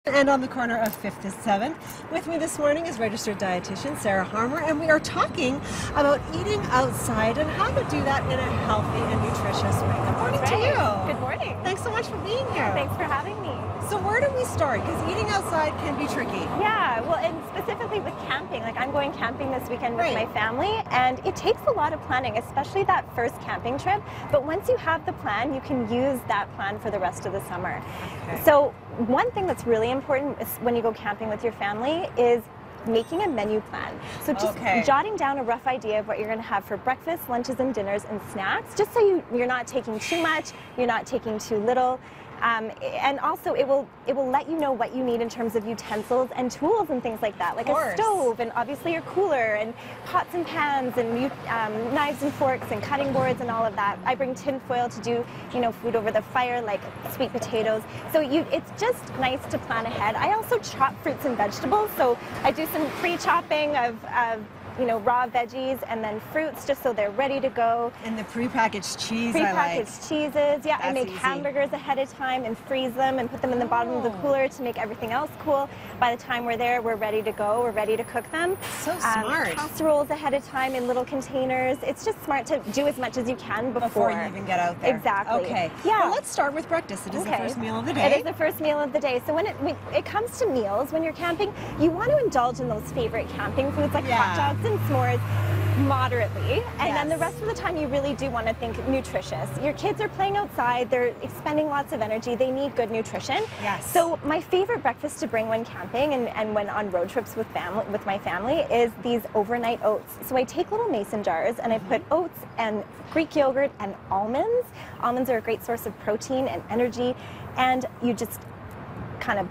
And on the corner of 5th and 7th. With me this morning is Registered Dietitian Sarah Remmer, and we are talking about eating outside and how to do that in a healthy and nutritious way. Good morning to you. Good morning. Thanks so much for being here. Thanks for having me. So where do we start? Because eating outside can be tricky. Yeah, well, and specifically with camping, like I'm going camping this weekend with my family, and it takes a lot of planning, especially that first camping trip. But once you have the plan, you can use that plan for the rest of the summer. Okay. So one thing that's really important is when you go camping with your family is making a menu plan. So just jotting down a rough idea of what you're going to have for breakfast, lunches, and dinners and snacks, just so you're not taking too much, you're not taking too little. And also it will let you know what you need in terms of utensils and tools and things like that, like a stove and obviously your cooler and pots and pans and knives and forks and cutting boards and all of that. I bring tin foil to do food over the fire, like sweet potatoes. So it's just nice to plan ahead. I also chop fruits and vegetables, so I do some pre-chopping of raw veggies and then fruits just so they're ready to go. And the prepackaged cheese Prepackaged cheeses, yeah. I make hamburgers ahead of time and freeze them and put them in the bottom of the cooler to make everything else cool. By the time we're there, we're ready to go. We're ready to cook them. So smart. Casseroles ahead of time in little containers. It's just smart to do as much as you can before you even get out there. Exactly. Okay. Yeah. Well, let's start with breakfast. It is the first meal of the day. It is the first meal of the day. So when it comes to meals, when you're camping, you want to indulge in those favorite camping foods like hot dogs and s'mores moderately, and then the rest of the time you really do want to think nutritious. Your kids are playing outside, they're expending lots of energy, they need good nutrition. Yes. So my favorite breakfast to bring when camping and when on road trips with my family is these overnight oats. So I take little mason jars and I put oats and Greek yogurt and almonds. Almonds are a great source of protein and energy, and you just kind of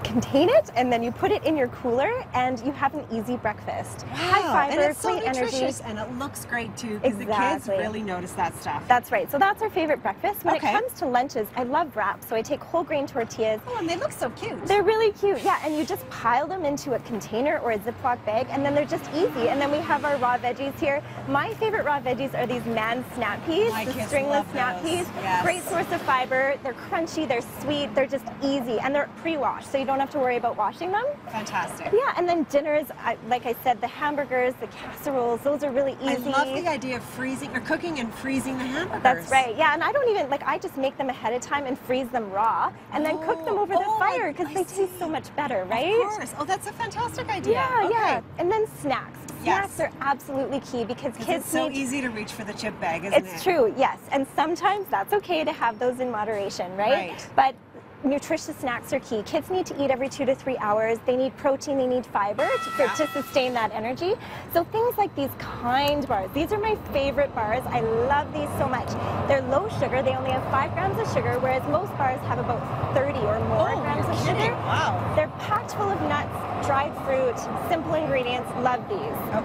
contain it, and then you put it in your cooler, and you have an easy breakfast. Wow. High fiber, and it's so great nutritious, energy. and it looks great too, because the kids really notice that stuff. That's right. So that's our favorite breakfast. When it comes to lunches, I love wraps, so I take whole grain tortillas. Oh, and they look so cute. They're really cute, yeah, and you just pile them into a container or a Ziploc bag, and then they're just easy. And then we have our raw veggies here. My favorite raw veggies are these man snap peas, the stringless snap peas. Yes. Great source of fiber. They're crunchy, they're sweet, they're just easy, and they're pre-washed, so you don't have to worry about washing them. Fantastic. Yeah, and then dinners, like I said, the hamburgers, the casseroles, those are really easy. I love the idea of freezing or cooking and freezing the hamburgers. That's right, yeah, and I don't even, I just make them ahead of time and freeze them raw and then cook them over the fire because they taste so much better, right? Of course. Oh, that's a fantastic idea. Yeah, yeah. And then snacks. Snacks are absolutely key because kids it's so easy to reach for the chip bag, isn't it? It's true, yes, and sometimes that's okay to have those in moderation, right? But nutritious snacks are key. Kids need to eat every 2 to 3 hours. They need protein, they need fiber to sustain that energy. So things like these Kind bars, these are my favorite bars. I love these so much. They're low sugar. They only have 5 grams of sugar, whereas most bars have about 30 or more grams of sugar. Wow. They're packed full of nuts, dried fruit, simple ingredients. Love these.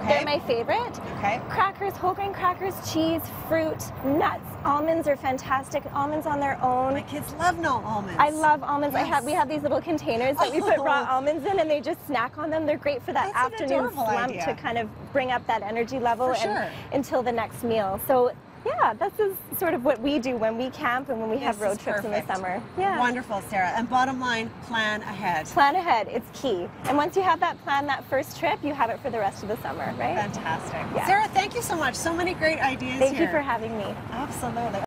They're my favorite. Crackers, whole grain crackers, cheese, fruit, nuts. Almonds are fantastic. Almonds on their own. My kids love no almonds. I love almonds. We have these little containers that we put raw almonds in, and they just snack on them. They're great for that afternoon slump to kind of bring up that energy level until the next meal. So yeah, this is sort of what we do when we camp and when we have road trips in the summer. Yeah. Wonderful, Sarah. And bottom line, plan ahead. Plan ahead. It's key. And once you have that plan, that first trip, you have it for the rest of the summer, right? Fantastic. Yeah. Sarah, thank you so much. So many great ideas here. Thank you for having me. Absolutely.